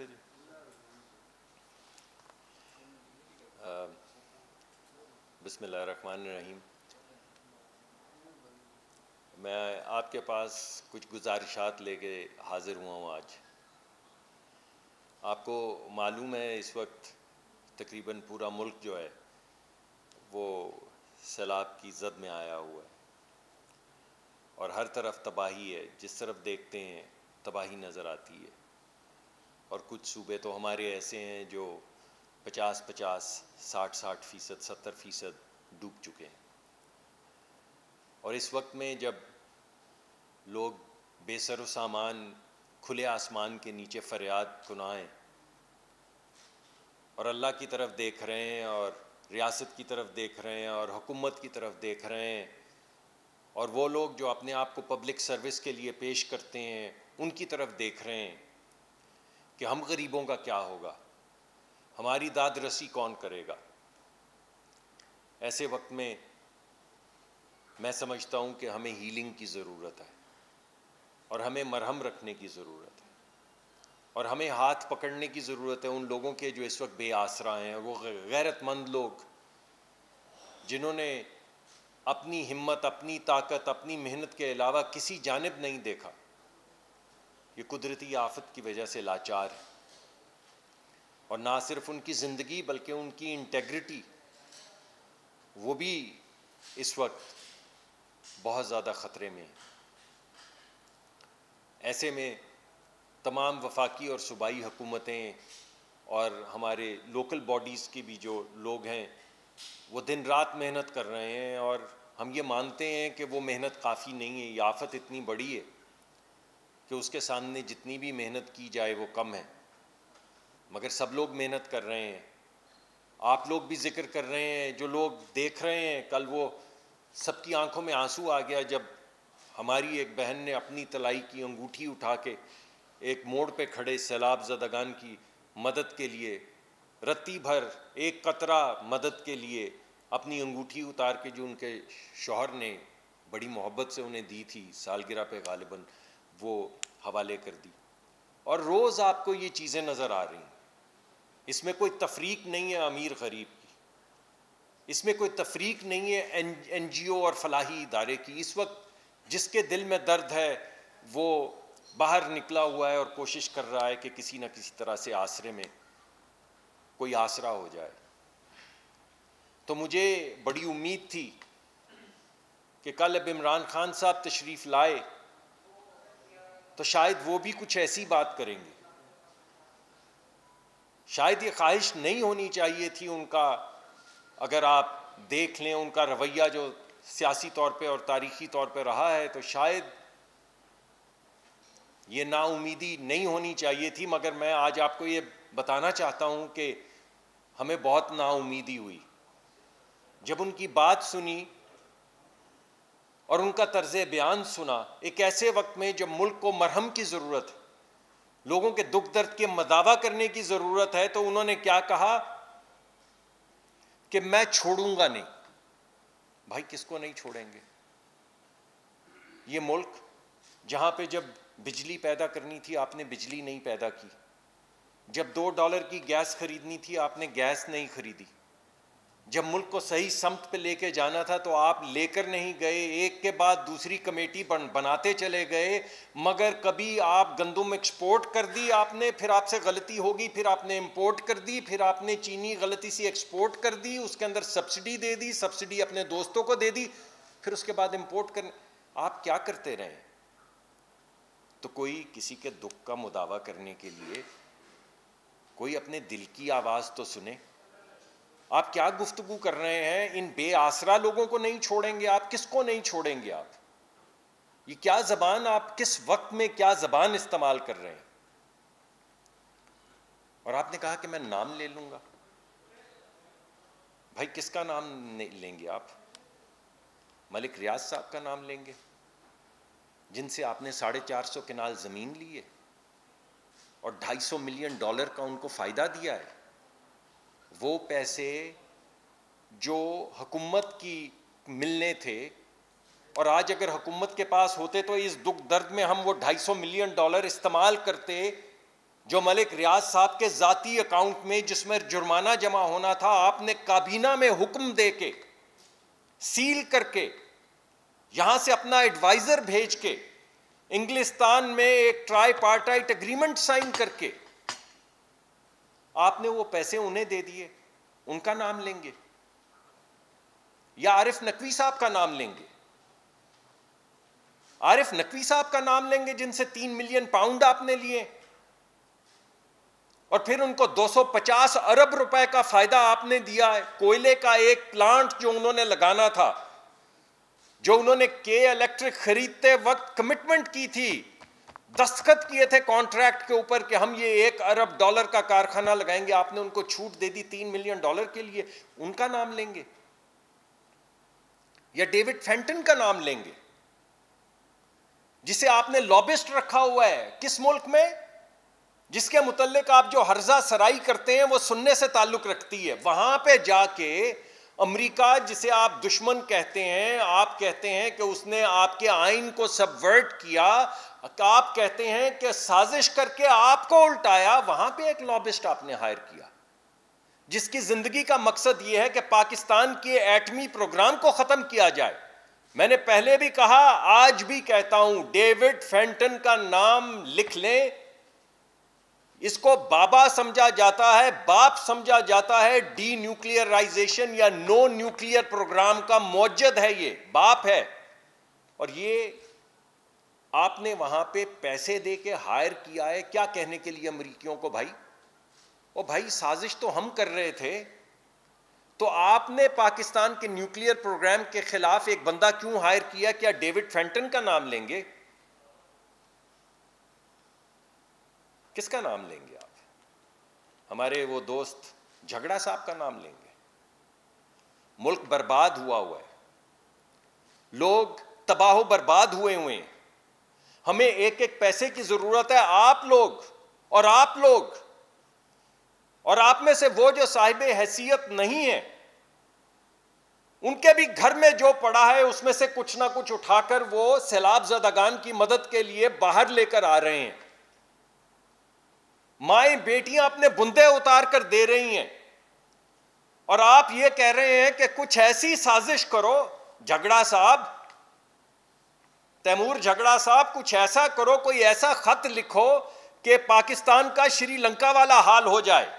تھے جی. بسم اللہ الرحمن الرحیم. میں آپ کے پاس کچھ گزارشات لے کے حاضر ہوا ہوں آج. آپ کو معلوم ہے اس وقت تقریباً پورا ملک جو ہے وہ سیلاب کی زد میں آیا ہوا ہے اور ہر طرف تباہی ہے. جس طرف دیکھتے ہیں تباہی نظر آتی ہے. اور کچھ صوبے تو ہمارے ایسے ہیں جو 50-50, 60-60%, 70% ڈوب چکے ہیں. اور اس وقت میں جب لوگ بے سر و سامان کھلے آسمان کے نیچے فریاد کنائیں اور اللہ کی طرف دیکھ رہے ہیں اور ریاست کی طرف دیکھ رہے ہیں اور حکومت کی طرف دیکھ رہے ہیں اور وہ لوگ جو اپنے آپ کو پبلک سروس کے لیے پیش کرتے ہیں ان کی طرف دیکھ رہے ہیں کہ ہم غریبوں کا کیا ہوگا, ہماری داد رسی کون کرے گا. ایسے وقت میں سمجھتا ہوں کہ ہمیں ہیلنگ کی ضرورت ہے اور ہمیں مرہم رکھنے کی ضرورت ہے اور ہمیں ہاتھ پکڑنے کی ضرورت ہے ان لوگوں کے جو اس وقت بے آسرا ہیں. وہ غیرت مند لوگ جنہوں نے اپنی ہمت, اپنی طاقت, اپنی محنت کے علاوہ کسی جانب نہیں دیکھا. یہ قدرتی آفت کی وجہ سے لاچار ہے اور نہ صرف ان کی زندگی بلکہ ان کی انٹیگریٹی وہ بھی اس وقت بہت زیادہ خطرے میں ہے. ایسے میں تمام وفاقی اور صوبائی حکومتیں اور ہمارے لوکل باڈیز کے بھی جو لوگ ہیں وہ دن رات محنت کر رہے ہیں اور ہم یہ مانتے ہیں کہ وہ محنت کافی نہیں ہے. یہ آفت اتنی بڑی ہے کہ اس کے سامنے جتنی بھی محنت کی جائے وہ کم ہے. مگر سب لوگ محنت کر رہے ہیں. آپ لوگ بھی ذکر کر رہے ہیں, جو لوگ دیکھ رہے ہیں. کل وہ سب کی آنکھوں میں آنسو آ گیا جب ہماری ایک بہن نے اپنی طلائی کی انگوٹھی اٹھا کے ایک موڑ پہ کھڑے سیلاب زدگان کی مدد کے لیے رتی بھر ایک قطرہ مدد کے لیے اپنی انگوٹھی اتار کے جو ان کے شوہر نے بڑی محبت سے انہیں دی تھی سالگرہ پہ غالباً, وہ حوالے کر دی. اور روز آپ کو یہ چیزیں نظر آ رہی ہیں. اس میں کوئی تفریق نہیں ہے امیر غریب کی, اس میں کوئی تفریق نہیں ہے این جی او اور فلاحی ادارے کی. اس وقت جس کے دل میں درد ہے وہ باہر نکلا ہوا ہے اور کوشش کر رہا ہے کہ کسی نہ کسی طرح سے آسرے میں کوئی آسرا ہو جائے. تو مجھے بڑی امید تھی کہ کل اب عمران خان صاحب تشریف لائے تو شاید وہ بھی کچھ ایسی بات کریں گے. شاید یہ خواہش نہیں ہونی چاہیے تھی ان کا. اگر آپ دیکھ لیں ان کا رویہ جو سیاسی طور پہ اور تاریخی طور پہ رہا ہے تو شاید یہ نا امیدی نہیں ہونی چاہیے تھی. مگر میں آج آپ کو یہ بتانا چاہتا ہوں کہ ہمیں بہت نا امیدی ہوئی جب ان کی بات سنی اور ان کا طرز بیان سنا. ایک ایسے وقت میں جب ملک کو مرہم کی ضرورت ہے, لوگوں کے دکھ درد کے مداوا کرنے کی ضرورت ہے, تو انہوں نے کیا کہا کہ میں چھوڑوں گا نہیں. بھائی کس کو نہیں چھوڑیں گے؟ یہ ملک جہاں پہ جب بجلی پیدا کرنی تھی آپ نے بجلی نہیں پیدا کی, جب $2 کی گیس خریدنی تھی آپ نے گیس نہیں خریدی, جب ملک کو صحیح سمت پہ لے کے جانا تھا تو آپ لے کر نہیں گئے. ایک کے بعد دوسری کمیٹی بناتے چلے گئے, مگر کبھی آپ گندم ایکسپورٹ کر دی آپ نے, پھر آپ سے غلطی ہوگی, پھر آپ نے امپورٹ کر دی, پھر آپ نے چینی غلطی سے ایکسپورٹ کر دی, اس کے اندر سبسڈی دے دی, سبسڈی اپنے دوستوں کو دے دی, پھر اس کے بعد امپورٹ کرنے. آپ کیا کرتے رہے؟ تو کوئی کسی کے دکھ کا مداوا کرنے کے لیے کوئی اپنے دل کی آواز تو سنے. آپ کیا گفتگو کر رہے ہیں؟ ان بے آسرا لوگوں کو نہیں چھوڑیں گے آپ. کس کو نہیں چھوڑیں گے آپ؟ یہ کیا زبان, آپ کس وقت میں کیا زبان استعمال کر رہے ہیں؟ اور آپ نے کہا کہ میں نام لے لوں گا. بھائی کس کا نام لیں گے آپ؟ ملک ریاض صاحب کا نام لیں گے جن سے آپ نے 450 کنال زمین لی ہے اور $250 ملین کا ان کو فائدہ دیا ہے. وہ پیسے جو حکومت کی ملنے تھے, اور آج اگر حکومت کے پاس ہوتے تو اس دکھ درد میں ہم وہ $250 ملین استعمال کرتے جو ملک ریاض صاحب کے ذاتی اکاؤنٹ میں جس میں جرمانہ جمع ہونا تھا آپ نے کابینہ میں حکم دے کے سیل کر کے یہاں سے اپنا ایڈوائزر بھیج کے انگلستان میں ایک ٹرائی پارٹائٹ اگریمنٹ سائن کر کے آپ نے وہ پیسے انہیں دے دیے. ان کا نام لیں گے یا عارف نقوی صاحب کا نام لیں گے؟ عارف نقوی صاحب کا نام لیں گے جن سے 3 ملین پاؤنڈ آپ نے لیے اور پھر ان کو 250 ارب روپے کا فائدہ آپ نے دیا ہے. کوئلے کا ایک پلانٹ جو انہوں نے لگانا تھا, جو انہوں نے کے الیکٹرک خریدتے وقت کمٹمنٹ کی تھی, دستخط کیے تھے کانٹریکٹ کے اوپر کہ ہم یہ $1 ارب کا کارخانہ لگائیں گے, آپ نے ان کو چھوٹ دے دی $3 ملین کے لیے. ان کا نام لیں گے یا ڈیوڈ فینٹن کا نام لیں گے جسے آپ نے لابسٹ رکھا ہوا ہے کس ملک میں, جس کے متعلق آپ جو ہرزہ سرائی کرتے ہیں وہ سننے سے تعلق رکھتی ہے. وہاں پہ جا کے امریکہ جسے آپ دشمن کہتے ہیں, آپ کہتے ہیں کہ اس نے آپ کے آئین کو سبورٹ کیا, آپ کہتے ہیں کہ سازش کر کے آپ کو الٹایا, وہاں پہ ایک لابسٹ آپ نے ہائر کیا جس کی زندگی کا مقصد یہ ہے کہ پاکستان کے ایٹمی پروگرام کو ختم کیا جائے. میں نے پہلے بھی کہا, آج بھی کہتا ہوں, ڈیوڈ فینٹن کا نام لکھ لیں. اس کو بابا سمجھا جاتا ہے, باپ سمجھا جاتا ہے, ڈی نیوکلیئرائزیشن یا نو نیوکلیئر پروگرام کا موجد ہے, یہ باپ ہے. اور یہ آپ نے وہاں پہ پیسے دے کے ہائر کیا ہے کیا کہنے کے لیے امریکیوں کو, بھائی او بھائی سازش تو ہم کر رہے تھے, تو آپ نے پاکستان کے نیوکلیئر پروگرام کے خلاف ایک بندہ کیوں ہائر کیا؟ کیا ڈیوڈ فینٹن کا نام لیں گے؟ کس کا نام لیں گے آپ؟ ہمارے وہ دوست جھگڑا صاحب کا نام لیں گے؟ ملک برباد ہوا ہے, لوگ تباہ و برباد ہوئے ہیں, ہمیں ایک ایک پیسے کی ضرورت ہے. آپ لوگ اور آپ میں سے وہ جو صاحب حیثیت نہیں ہیں, ان کے بھی گھر میں جو پڑا ہے اس میں سے کچھ نہ کچھ اٹھا کر وہ سیلاب زدگان کی مدد کے لیے باہر لے کر آ رہے ہیں. مائیں بیٹیاں اپنے بندے اتار کر دے رہی ہیں اور آپ یہ کہہ رہے ہیں کہ کچھ ایسی سازش کرو. جھگڑا صاحب, تیمور جھگڑا صاحب, کچھ ایسا کرو, کوئی ایسا خط لکھو کہ پاکستان کا شری لنکا والا حال ہو جائے,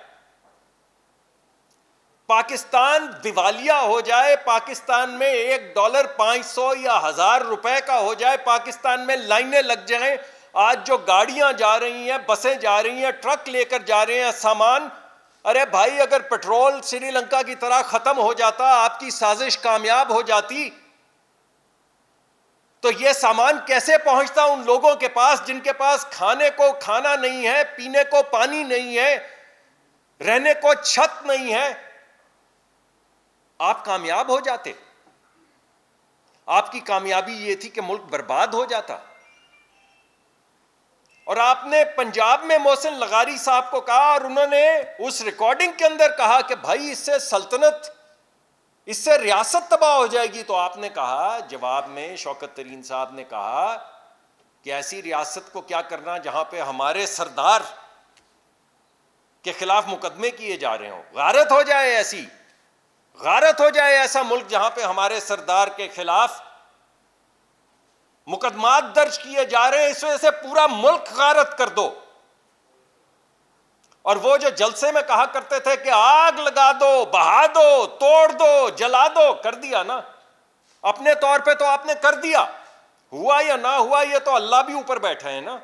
پاکستان دیوالیہ ہو جائے, پاکستان میں $1 500 یا 1000 روپے کا ہو جائے, پاکستان میں لائنیں لگ جائیں. آج جو گاڑیاں جا رہی ہیں, بسیں جا رہی ہیں, ٹرک لے کر جا رہے ہیں سامان, ارے بھائی اگر پیٹرول سری لنکا کی طرح ختم ہو جاتا, آپ کی سازش کامیاب ہو جاتی, تو یہ سامان کیسے پہنچتا ان لوگوں کے پاس جن کے پاس کھانے کو کھانا نہیں ہے, پینے کو پانی نہیں ہے, رہنے کو چھت نہیں ہے؟ آپ کامیاب ہو جاتے. آپ کی کامیابی یہ تھی کہ ملک برباد ہو جاتا. اور آپ نے پنجاب میں محسن لغاری صاحب کو کہا, اور انہوں نے اس ریکارڈنگ کے اندر کہا کہ بھائی اس سے سلطنت, اس سے ریاست تباہ ہو جائے گی. تو آپ نے کہا جواب میں, شوکت ترین صاحب نے کہا کہ ایسی ریاست کو کیا کرنا جہاں پہ ہمارے سردار کے خلاف مقدمے کیے جا رہے ہوں. غارت ہو جائے, ایسی غارت ہو جائے, ایسا ملک جہاں پہ ہمارے سردار کے خلاف مقدمات درج کیے جا رہے ہیں, اس وجہ سے پورا ملک غارت کر دو. اور وہ جو جلسے میں کہا کرتے تھے کہ آگ لگا دو, بہا دو, توڑ دو, جلا دو, کر دیا نا اپنے طور پہ, تو آپ نے کر دیا. ہوا یا نہ ہوا یہ تو اللہ بھی اوپر بیٹھے ہیں نا,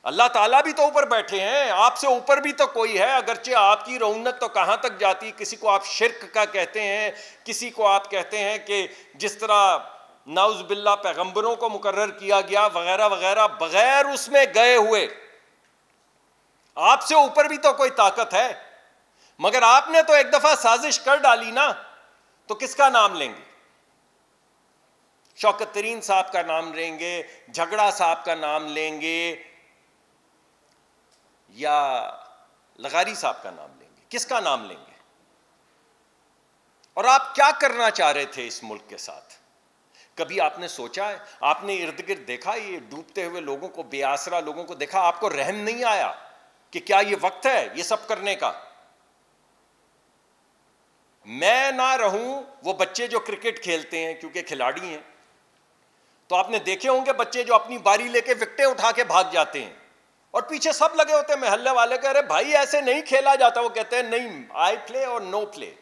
اللہ تعالیٰ بھی تو اوپر بیٹھے ہیں, آپ سے اوپر بھی تو کوئی ہے. اگرچہ آپ کی رونق تو کہاں تک جاتی, کسی کو آپ شرک کا کہتے ہیں, کسی کو آپ کہتے ہیں کہ جس طرح نعوذ باللہ پیغمبروں کو مقرر کیا گیا وغیرہ وغیرہ, بغیر اس میں گئے ہوئے آپ سے اوپر بھی تو کوئی طاقت ہے. مگر آپ نے تو ایک دفعہ سازش کر ڈالی نا, تو کس کا نام لیں گے؟ شوکت ترین صاحب کا نام لیں گے, جھگڑا صاحب کا نام لیں گے, یا لغاری صاحب کا نام لیں گے؟ کس کا نام لیں گے؟ اور آپ کیا کرنا چاہ رہے تھے اس ملک کے ساتھ؟ کبھی آپ نے سوچا ہے؟ آپ نے ارد گرد دیکھا یہ ڈوبتے ہوئے لوگوں کو, بے آسرا لوگوں کو دیکھا, آپ کو رحم نہیں آیا؟ کہ کیا یہ وقت ہے یہ سب کرنے کا؟ میں نہ رہوں، وہ بچے جو کرکٹ کھیلتے ہیں کیونکہ کھلاڑی ہیں، تو آپ نے دیکھے ہوں گے بچے جو اپنی باری لے کے وکٹیں اٹھا کے بھاگ جاتے ہیں اور پیچھے سب لگے ہوتے ہیں محلے والے کہہ رہے بھائی ایسے نہیں کھیلا جاتا، وہ کہتے ہیں نہیں، آئی پلے اور نو پلے.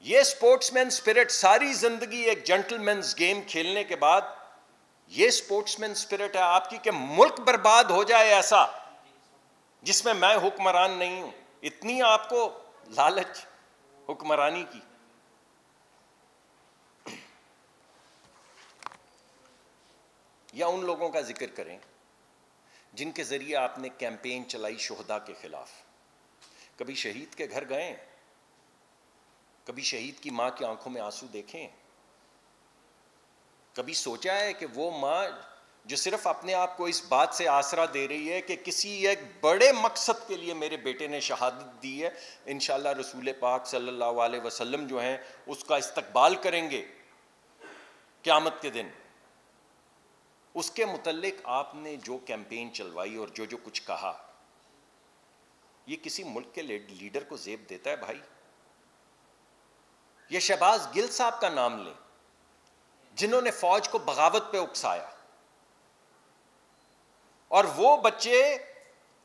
یہ اسپورٹس مین اسپرٹ، ساری زندگی ایک جینٹل مینز گیم کھیلنے کے بعد یہ اسپورٹس مین اسپرٹ ہے آپ کی کہ ملک برباد ہو جائے ایسا جس میں حکمران نہیں ہوں. اتنی آپ کو لالچ حکمرانی کی. یا ان لوگوں کا ذکر کریں جن کے ذریعے آپ نے کیمپین چلائی شہداء کے خلاف. کبھی شہید کے گھر گئے؟ کبھی شہید کی ماں کی آنکھوں میں آنسو دیکھیں؟ کبھی سوچا ہے کہ وہ ماں جو صرف اپنے آپ کو اس بات سے آسرا دے رہی ہے کہ کسی ایک بڑے مقصد کے لیے میرے بیٹے نے شہادت دی ہے، انشاءاللہ رسول پاک صلی اللہ علیہ وسلم جو ہیں اس کا استقبال کریں گے قیامت کے دن، اس کے متعلق آپ نے جو کیمپین چلوائی اور جو کچھ کہا، یہ کسی ملک کے لیڈر کو زیب دیتا ہے بھائی؟ یہ شہباز گل صاحب کا نام لیں جنہوں نے فوج کو بغاوت پہ اکسایا، اور وہ بچے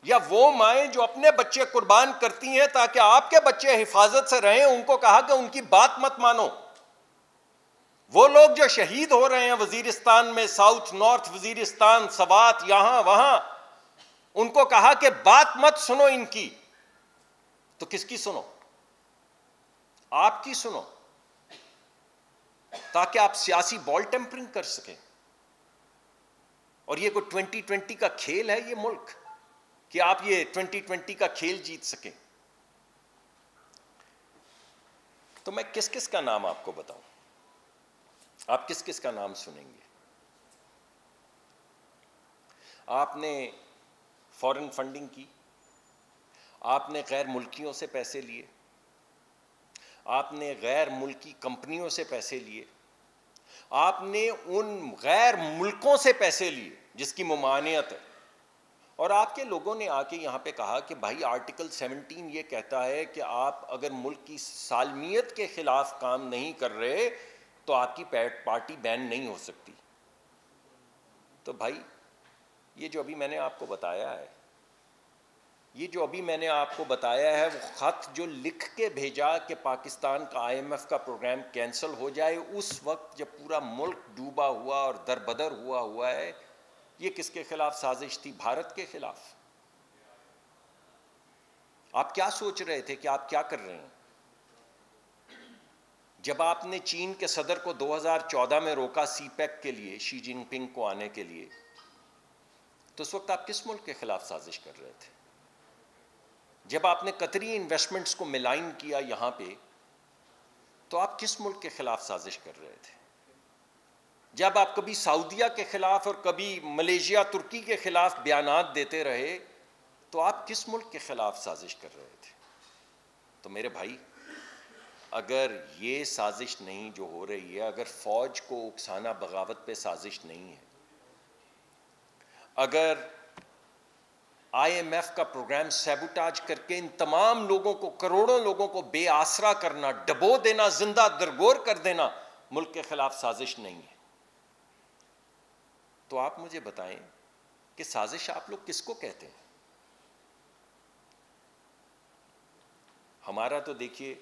یا وہ مائیں جو اپنے بچے قربان کرتی ہیں تاکہ آپ کے بچے حفاظت سے رہیں، ان کو کہا کہ ان کی بات مت مانو. وہ لوگ جو شہید ہو رہے ہیں وزیرستان میں، ساؤتھ نارتھ وزیرستان، سوات، یہاں وہاں، ان کو کہا کہ بات مت سنو ان کی. تو کس کی سنو؟ آپ کی سنو، تاکہ آپ سیاسی بال ٹیمپرنگ کر سکیں. اور یہ کوئی 2020 کا کھیل ہے یہ ملک کہ آپ یہ 2020 کا کھیل جیت سکیں؟ تو میں کس کس کا نام آپ کو بتاؤں؟ آپ کس کس کا نام سنیں گے؟ آپ نے فورن فنڈنگ کی، آپ نے غیر ملکیوں سے پیسے لیے، آپ نے غیر ملکی کمپنیوں سے پیسے لیے، آپ نے ان غیر ملکوں سے پیسے لیے جس کی ممانعت ہے، اور آپ کے لوگوں نے آ کے یہاں پہ کہا کہ بھائی آرٹیکل 17 یہ کہتا ہے کہ آپ اگر ملک کی سالمیت کے خلاف کام نہیں کر رہے تو آپ کی پارٹی بین نہیں ہو سکتی. تو بھائی یہ جو ابھی میں نے آپ کو بتایا ہے، وہ خط جو لکھ کے بھیجا کہ پاکستان کا IMF کا پروگرام کینسل ہو جائے، اس وقت جب پورا ملک ڈوبا ہوا اور دربدر ہوا ہے، یہ کس کے خلاف سازش تھی؟ بھارت کے خلاف. آپ کیا سوچ رہے تھے کہ آپ کیا کر رہے ہیں؟ جب آپ نے چین کے صدر کو 2014 میں روکا سی پیک کے لیے، شی جن پنگ کو آنے کے لیے، تو اس وقت آپ کس ملک کے خلاف سازش کر رہے تھے؟ جب آپ نے قطری انویسٹمنٹس کو ملائن کیا یہاں پہ، تو آپ کس ملک کے خلاف سازش کر رہے تھے؟ جب آپ کبھی سعودیہ کے خلاف اور کبھی ملیشیا، ترکی کے خلاف بیانات دیتے رہے، تو آپ کس ملک کے خلاف سازش کر رہے تھے؟ تو میرے بھائی، اگر یہ سازش نہیں جو ہو رہی ہے، اگر فوج کو اکسانا بغاوت پہ سازش نہیں ہے، اگر IMF کا پروگرام سیبوٹاج کر کے ان تمام لوگوں کو، کروڑوں لوگوں کو بے آسرا کرنا، ڈبو دینا، زندہ درگور کر دینا ملک کے خلاف سازش نہیں ہے، تو آپ مجھے بتائیں کہ سازش آپ لوگ کس کو کہتے ہیں؟ ہمارا تو دیکھیے،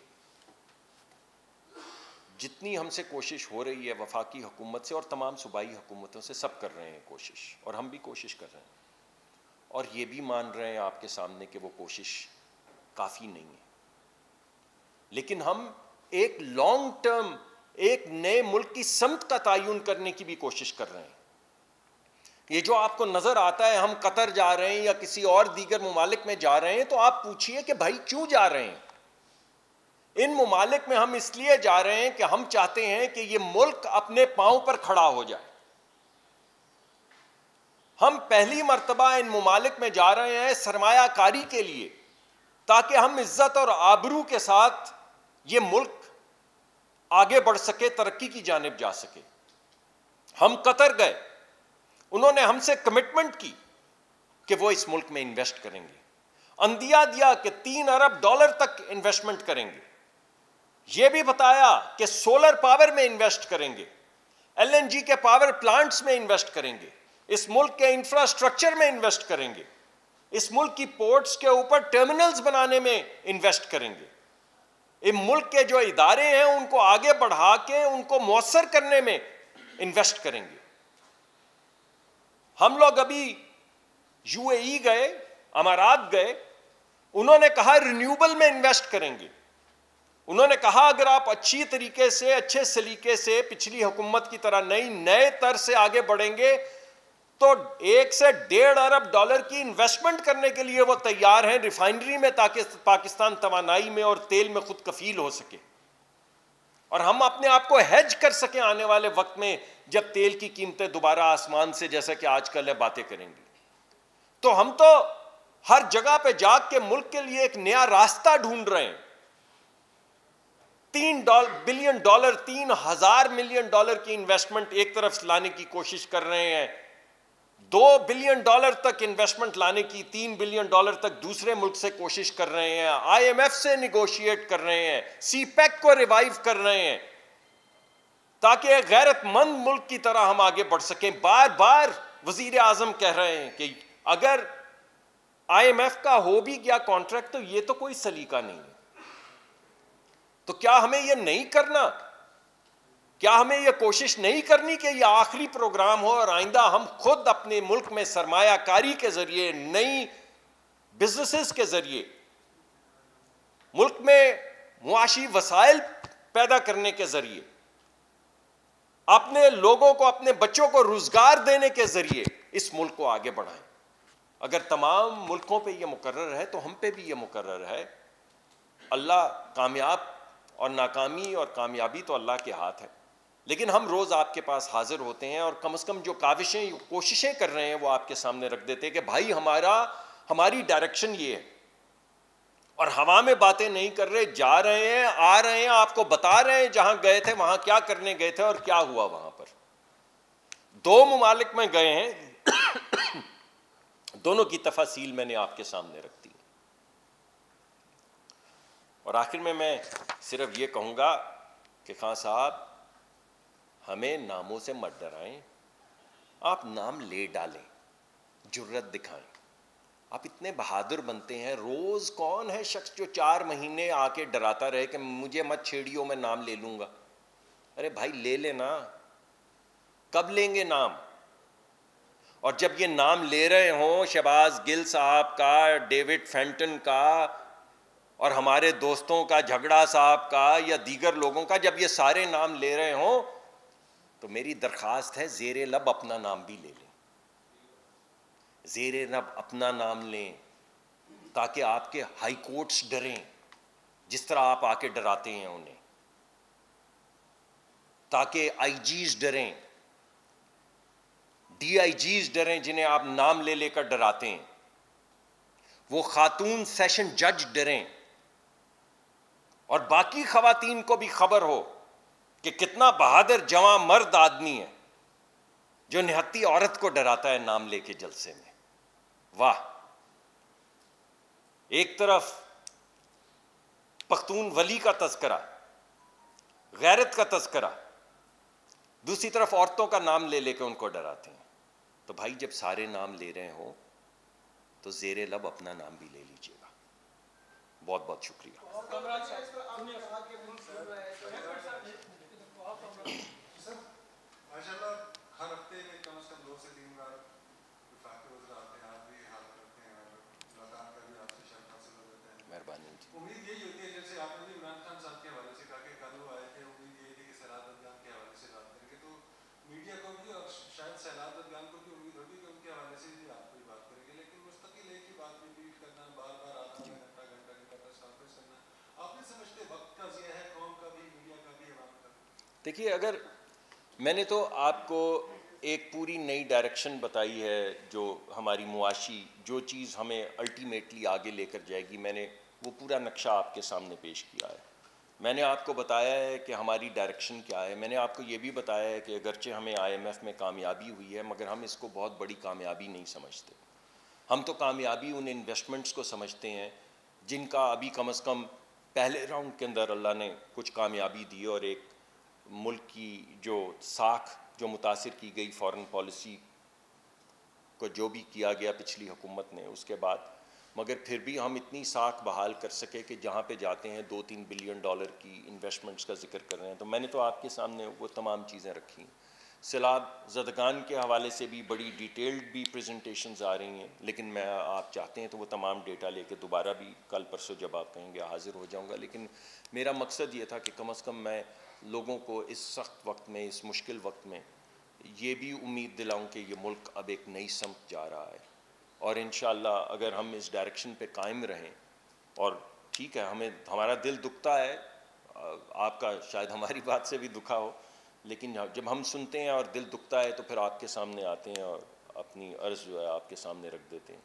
جتنی ہم سے کوشش ہو رہی ہے وفاقی حکومت سے اور تمام صوبائی حکومتوں سے، سب کر رہے ہیں کوشش، اور ہم بھی کوشش کر رہے ہیں، اور یہ بھی مان رہے ہیں آپ کے سامنے کہ وہ کوشش کافی نہیں ہے. لیکن ہم ایک لانگ ٹرم، ایک نئے ملک کی سمت کا تعین کرنے کی بھی کوشش کر رہے ہیں. یہ جو آپ کو نظر آتا ہے ہم قطر جا رہے ہیں یا کسی اور دیگر ممالک میں جا رہے ہیں، تو آپ پوچھئے کہ بھائی کیوں جا رہے ہیں؟ ان ممالک میں ہم اس لیے جا رہے ہیں کہ ہم چاہتے ہیں کہ یہ ملک اپنے پاؤں پر کھڑا ہو جائے. ہم پہلی مرتبہ ان ممالک میں جا رہے ہیں سرمایہ کاری کے لیے، تاکہ ہم عزت اور آبرو کے ساتھ یہ ملک آگے بڑھ سکے، ترقی کی جانب جا سکے. ہم قطر گئے، انہوں نے ہم سے کمٹمنٹ کی کہ وہ اس ملک میں انویسٹ کریں گے. اندیا دیا کہ $3 ارب تک انویسٹمنٹ کریں گے. یہ بھی بتایا کہ سولر پاور میں انویسٹ کریں گے, LNG کے پاور پلانٹس میں انویسٹ کریں گے, اس ملک کے انفراسٹرکچر میں انویسٹ کریں گے, اس ملک کی پورٹس کے اوپر ٹرمینلز بنانے میں انویسٹ کریں گے. اس ملک کے جو ادارے ہیں ان کو آگے بڑھا کے ان کو مؤثر کرنے میں انویسٹ کریں گے. ہم لوگ ابھی UAE گئے, امارات گئے, انہوں نے کہا رینیوبل میں انویسٹ کریں گے. انہوں نے کہا اگر آپ اچھی طریقے سے, اچھے سلیقے سے پچھلی حکومت کی طرح نئے طرز سے آگے بڑھیں گے تو $1 سے $1.5 ارب کی انویسٹمنٹ کرنے کے لیے وہ تیار ہیں ریفائنری میں, تاکہ پاکستان توانائی میں اور تیل میں خود کفیل ہو سکے اور ہم اپنے آپ کو ہیج کر سکیں آنے والے وقت میں جب تیل کی قیمتیں دوبارہ آسمان سے جیسا کہ آج کل ہے باتیں کریں گی. تو ہم تو ہر جگہ پہ جا کے ملک کے لیے ایک نیا راستہ ڈھونڈ رہے ہیں. $3 بلین, $3,000 ملین کی انویسٹمنٹ ایک طرف لانے کی کوشش کر رہے ہیں, $2 بلین تک انویسٹمنٹ لانے کی, $3 بلین تک دوسرے ملک سے کوشش کر رہے ہیں, IMF سے نیگوشیٹ کر رہے ہیں, CPEC کو ریوائیو کر رہے ہیں تاکہ ایک غیرت مند ملک کی طرح ہم آگے بڑھ سکیں. بار بار وزیر اعظم کہہ رہے ہیں کہ اگر IMF کا ہو بھی گیا کانٹریکٹ تو یہ تو کوئی سلیقہ نہیں ہے. تو کیا ہمیں یہ نہیں کرنا, کیا ہمیں یہ کوشش نہیں کرنی کہ یہ آخری پروگرام ہو اور آئندہ ہم خود اپنے ملک میں سرمایہ کاری کے ذریعے, نئی بزنسز کے ذریعے, ملک میں معاشی وسائل پیدا کرنے کے ذریعے, اپنے لوگوں کو, اپنے بچوں کو روزگار دینے کے ذریعے اس ملک کو آگے بڑھائیں؟ اگر تمام ملکوں پہ یہ مقرر ہے تو ہم پہ بھی یہ مقرر ہے. اللہ کامیاب اور ناکامی اور کامیابی تو اللہ کے ہاتھ ہے, لیکن ہم روز آپ کے پاس حاضر ہوتے ہیں اور کم از کم جو کوششیں کر رہے ہیں وہ آپ کے سامنے رکھ دیتے ہیں کہ بھائی ہماری ڈائریکشن یہ ہے, اور ہوا میں باتیں نہیں کر رہے, جا رہے ہیں, آ رہے ہیں, آپ کو بتا رہے ہیں جہاں گئے تھے وہاں کیا کرنے گئے تھے اور کیا ہوا وہاں پر. 2 ممالک میں گئے ہیں, دونوں کی تفاصیل میں نے آپ کے سامنے رکھ دی. اور آخر میں صرف یہ کہوں گا کہ خان صاحب ہمیں ناموں سے مت ڈرائیں, آپ نام لے ڈالیں, جرت دکھائیں. آپ اتنے بہادر بنتے ہیں, روز کون ہے شخص جو 4 مہینے آ کے ڈراتا رہے کہ مجھے مت چھیڑیو میں نام لے لوں گا. ارے بھائی لے لینا, کب لیں گے نام؟ اور جب یہ نام لے رہے ہوں شہباز گل صاحب کا, ڈیوڈ فینٹن کا اور ہمارے دوستوں کا, جھگڑا صاحب کا یا دیگر لوگوں کا, جب یہ سارے نام لے رہے ہوں تو میری درخواست ہے زیر لب اپنا نام بھی لے لیں, زیر لب اپنا نام لیں تاکہ آپ کے ہائی کورٹس ڈریں جس طرح آپ آ کے ڈراتے ہیں انہیں, تاکہ IGs ڈریں, DIGs ڈریں جنہیں آپ نام لے لے کر ڈراتے ہیں, وہ خاتون سیشن جج ڈریں, اور باقی خواتین کو بھی خبر ہو کہ کتنا بہادر جواں مرد آدمی ہے جو نہتی عورت کو ڈراتا ہے نام لے کے جلسے میں. واہ, ایک طرف پختون ولی کا تذکرہ, غیرت کا تذکرہ, دوسری طرف عورتوں کا نام لے لے کے ان کو ڈراتے ہیں. تو بھائی جب سارے نام لے رہے ہوں تو زیر لب اپنا نام بھی لے لیجیے گا. بہت بہت شکریہ. ہر ہفتے میں کم از کم 2 سے 3 بار وفاقی وزیر آتے ہیں, آپ بھی حال کرتے ہیں اور ملاقات کا بھی آپ سے شرط حاصل ہو جاتا ہے. مہربانی. امید یہی ہوتی ہے جیسے آپ نے بھی عمران خان صاحب کے حوالے سے کہا کہ کل وہ آئے تھے, امید یہ تھی کہ سیلاب ادگان کے حوالے سے بات کریں گے, تو میڈیا کو بھی اور شاید سیلاب ادگان کو بھی امید ہوگی کہ ان کے حوالے سے بھی آپ کوئی بات کریں گے, لیکن مستقل ایک ہی بات ریپیٹ کرنا, بار بار آدھا گھنٹہ کی پریس کانفرنس کرنا, آپ نہیں سمجھتے وقت کا ضیاع ہے, قوم کا بھی, میڈیا کا بھی, عوام کا بھی؟ دیکھیے, اگر میں نے تو آپ کو ایک پوری نئی ڈائریکشن بتائی ہے جو ہماری معاشی, جو چیز ہمیں الٹیمیٹلی آگے لے کر جائے گی, میں نے وہ پورا نقشہ آپ کے سامنے پیش کیا ہے. میں نے آپ کو بتایا ہے کہ ہماری ڈائریکشن کیا ہے. میں نے آپ کو یہ بھی بتایا ہے کہ اگرچہ ہمیں IMF میں کامیابی ہوئی ہے مگر ہم اس کو بہت بڑی کامیابی نہیں سمجھتے. ہم تو کامیابی ان انویسٹمنٹس کو سمجھتے ہیں جن کا ابھی کم از کم پہلے راؤنڈ کے اندر اللہ نے کچھ کامیابی دی، اور ایک ملک کی جو ساکھ جو متاثر کی گئی فارن پالیسی کو جو بھی کیا گیا پچھلی حکومت نے اس کے بعد، مگر پھر بھی ہم اتنی ساکھ بحال کر سکے کہ جہاں پہ جاتے ہیں $2-3 بلین کی انویسٹمنٹس کا ذکر کر رہے ہیں. تو میں نے تو آپ کے سامنے وہ تمام چیزیں رکھی ہیں. سیلاب زدگان کے حوالے سے بھی بڑی ڈیٹیلڈ بھی پریزنٹیشنز آ رہی ہیں، لیکن میں آپ چاہتے ہیں تو وہ تمام ڈیٹا لے کے دوبارہ بھی کل پرسوں جب آپ کہیں گے حاضر ہو جاؤں گا. لیکن میرا مقصد یہ تھا کہ کم از کم میں لوگوں کو اس سخت وقت میں، اس مشکل وقت میں یہ بھی امید دلاؤں کہ یہ ملک اب ایک نئی سمت جا رہا ہے، اور انشاءاللہ اگر ہم اس ڈائریکشن پہ قائم رہیں. اور ٹھیک ہے، ہمارا دل دکھتا ہے، آپ کا شاید ہماری بات سے بھی دکھا ہو، لیکن جب ہم سنتے ہیں اور دل دکھتا ہے تو پھر آپ کے سامنے آتے ہیں اور اپنی عرض جو ہے آپ کے سامنے رکھ دیتے ہیں.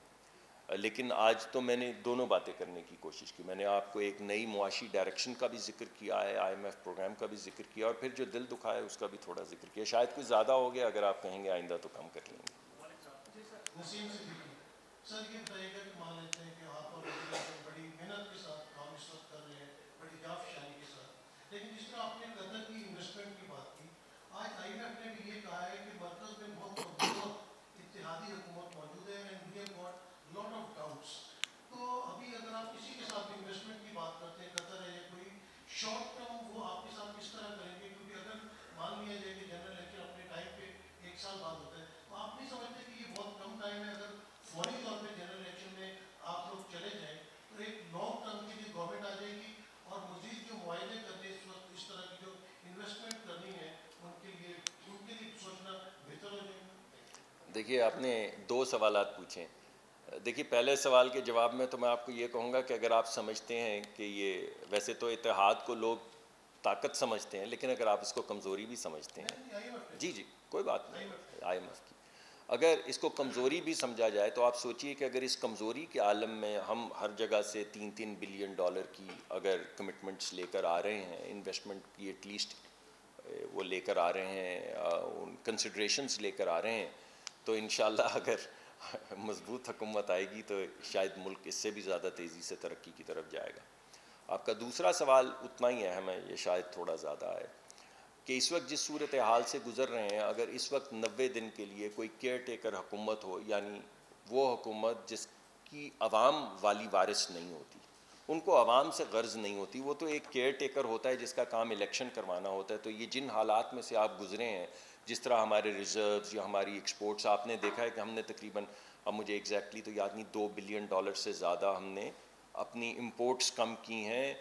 لیکن آج تو میں نے دونوں باتیں کرنے کی کوشش کی. میں نے آپ کو ایک نئی معاشی ڈائریکشن کا بھی ذکر کیا ہے، IMF پروگرام کا بھی ذکر کیا، اور پھر جو دل دکھا ہے اس کا بھی تھوڑا ذکر کیا. شاید کچھ زیادہ ہو گیا، اگر آپ کہیں گے آئندہ تو کم کر لیں گے. نسیم صدیقی سر، یہ بتائیے گا کہ مان لیتے ہیں کہ آپ اور بڑی محنت کے ساتھ کام اس وقت کر رہے ہیں، بڑی جافشانی کے ساتھ، لیکن جس طرح آپ نے قطر کی انویسٹمنٹ کی بات کی، آج IMF نے بھی یہ کہا ہے کہ مرکز میں بہت کمزور اتحادی حکومت موجود ہے and we have got lot of doubts. تو ابھی اگر آپ کسی کے ساتھ انویسٹمنٹ کی بات کرتے ہیں، قطر ہے یا کوئی شارٹ ٹرم، وہ آپ کے ساتھ کس طرح کریں گے؟ کیونکہ اگر مان لیا جائے کہ جنرل الیکشن اپنے ٹائم پہ 1 سال بعد ہوتا ہے، تو آپ نہیں سمجھتے کہ یہ بہت کم ٹائم ہے؟ اگر فوری طور پہ جنرل الیکشن میں آپ لوگ چلے جائیں تو ایک لانگ ٹرم کی بھی گورنمنٹ آ جائے گی، اور مزید جو معاہدے کرنے اس وقت اس طرح کی جو انویسٹمنٹ کرنی ہے ان کے لیے سوچنا بہتر ہو جائے گا. دیکھیے، آپ نے 2 سوالات پوچھیں. دیکھیے، پہلے سوال کے جواب میں تو میں آپ کو یہ کہوں گا کہ اگر آپ سمجھتے ہیں کہ یہ، ویسے تو اتحاد کو لوگ طاقت سمجھتے ہیں، لیکن اگر آپ اس کو کمزوری بھی سمجھتے ہیں، جی کوئی بات نہیں، IMF کی اگر اس کو کمزوری بھی سمجھا جائے تو آپ سوچئے کہ اگر اس کمزوری کے عالم میں ہم ہر جگہ سے $3 بلین کی اگر کمٹمنٹس لے کر آ رہے ہیں، انویسٹمنٹ کی ایٹ لیسٹ وہ لے کر آ رہے ہیں، ان کنسیڈریشنز لے کر آ رہے ہیں، تو انشاءاللہ اگر مضبوط حکومت آئے گی تو شاید ملک اس سے بھی زیادہ تیزی سے ترقی کی طرف جائے گا. آپ کا دوسرا سوال اتنا ہی اہم ہے، یہ شاید تھوڑا زیادہ ہے، کہ اس وقت جس صورتحال سے گزر رہے ہیں، اگر اس وقت 90 دن کے لیے کوئی کیئر ٹیکر حکومت ہو، یعنی وہ حکومت جس کی عوام والی وارث نہیں ہوتی، ان کو عوام سے غرض نہیں ہوتی، وہ تو ایک کیئر ٹیکر ہوتا ہے جس کا کام الیکشن کروانا ہوتا ہے. تو یہ جن حالات میں سے آپ گزرے ہیں، جس طرح ہمارے ریزروز یا ہماری ایکسپورٹس، آپ نے دیکھا ہے کہ ہم نے تقریباً، اب مجھے ایگزیکٹلی تو یاد نہیں، $2 بلین سے زیادہ ہم نے اپنی امپورٹس کم کی ہیں،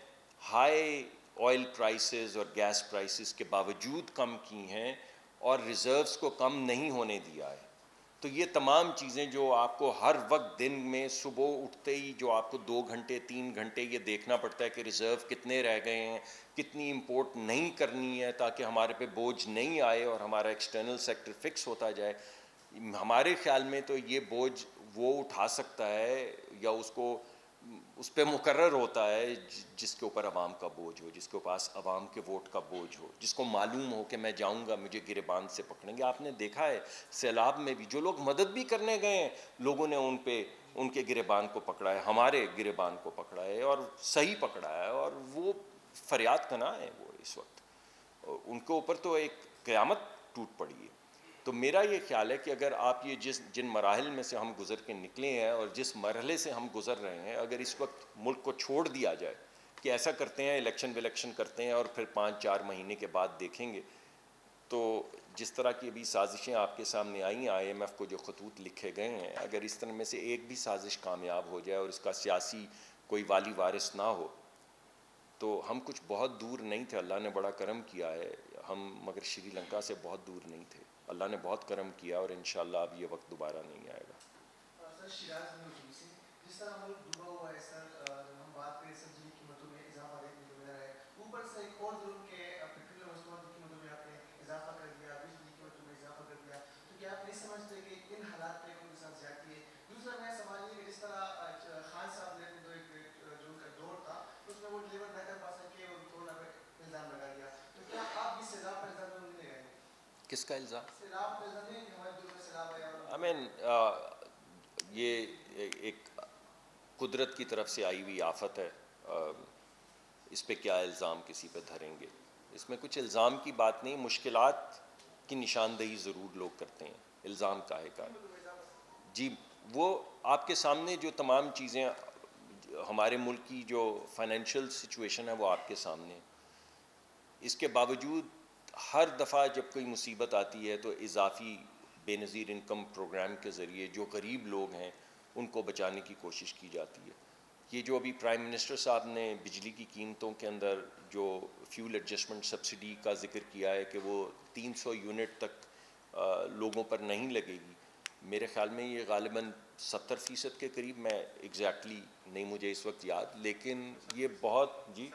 ہائی آئل پرائسز اور گیس پرائسز کے باوجود کم کی ہیں، اور ریزروز کو کم نہیں ہونے دیا ہے. تو یہ تمام چیزیں جو آپ کو ہر وقت دن میں صبح اٹھتے ہی جو آپ کو 2 گھنٹے 3 گھنٹے یہ دیکھنا پڑتا ہے کہ ریزرو کتنے رہ گئے ہیں، کتنی امپورٹ نہیں کرنی ہے تاکہ ہمارے پہ بوجھ نہیں آئے اور ہمارا ایکسٹرنل سیکٹر فکس ہوتا جائے. ہمارے خیال میں تو یہ بوجھ وہ اٹھا سکتا ہے یا اس پہ مقرر ہوتا ہے جس کے اوپر عوام کا بوجھ ہو، جس کے پاس عوام کے ووٹ کا بوجھ ہو، جس کو معلوم ہو کہ میں جاؤں گا مجھے گریبان سے پکڑیں گے. آپ نے دیکھا ہے سیلاب میں بھی جو لوگ مدد بھی کرنے گئے ہیں، لوگوں نے ان کے گریبان کو پکڑا ہے، ہمارے گریبان کو پکڑا ہے، اور صحیح پکڑا ہے، اور وہ فریاد کنا ہے. وہ اس وقت ان کے اوپر تو ایک قیامت ٹوٹ پڑی ہے. تو میرا یہ خیال ہے کہ اگر آپ یہ جن مراحل میں سے ہم گزر کے نکلے ہیں اور جس مرحلے سے ہم گزر رہے ہیں، اگر اس وقت ملک کو چھوڑ دیا جائے کہ ایسا کرتے ہیں الیکشن کرتے ہیں اور پھر 5-4 مہینے کے بعد دیکھیں گے، تو جس طرح کی ابھی سازشیں آپ کے سامنے آئی ہیں، IMF کو جو خطوط لکھے گئے ہیں، اگر اس طرح میں سے ایک بھی سازش کامیاب ہو جائے اور اس کا سیاسی کوئی والی وارث نہ ہو، تو ہم کچھ بہت دور نہیں تھے. اللہ نے بڑا کرم کیا ہے، ہم مگر شری لنکا سے بہت دور نہیں تھے. اللہ نے بہت کرم کیا، اور انشاءاللہ اب یہ وقت دوبارہ نہیں آئے گا. سر، شیراز میں جس طرح ملک ڈوبا ہوا ہے سر، جب ہم بات کریں سبزی کی قیمتوں میں اضافہ دیکھنے کو مل رہا ہے، اوپر سے ایک اور ظلم کے پیٹرول اور مصنوعات کی قیمتوں میں آپ نے اضافہ کر دیا، بجلی کی قیمتوں میں اضافہ کر دیا، تو کیا آپ نہیں سمجھتے کہ ان حالات میں کوئی ساتھ زیادتی ہے؟ دوسرا نیا سوال یہ کہ جس طرح خان صاحب نے جو ان کا دور تھا اس میں وہ ڈلیور نہ کر پا سکے اور کورونا پہ الزام لگا دیا، تو کیا آپ بھی سیلاب پر الزام نہیں لگائیں گے؟ کس کا الزام؟ سیلاب پر الزام نہیں کہ ہمارے دور میں سیلاب آیا. یہ ایک قدرت کی طرف سے آئی ہوئی آفت ہے، اس پہ کیا الزام کسی پہ دھریں گے؟ اس میں کچھ الزام کی بات نہیں، مشکلات کی نشاندہی ضرور لوگ کرتے ہیں، الزام کاہے کا ہے؟ جی وہ آپ کے سامنے جو تمام چیزیں، ہمارے ملک کی جو فائنینشیل سچویشن ہے وہ آپ کے سامنے ہے، اس کے باوجود ہر دفعہ جب کوئی مصیبت آتی ہے تو اضافی بے نظیر انکم پروگرام کے ذریعے جو غریب لوگ ہیں ان کو بچانے کی کوشش کی جاتی ہے۔ یہ جو ابھی پرائم منسٹر صاحب نے بجلی کی قیمتوں کے اندر جو فیول ایڈجسٹمنٹ سبسڈی کا ذکر کیا ہے کہ وہ 300 یونٹ تک لوگوں پر نہیں لگے گی، میرے خیال میں یہ غالباً 70% کے قریب، میں ایگزیکٹلی نہیں مجھے اس وقت یاد، لیکن یہ بہت، جی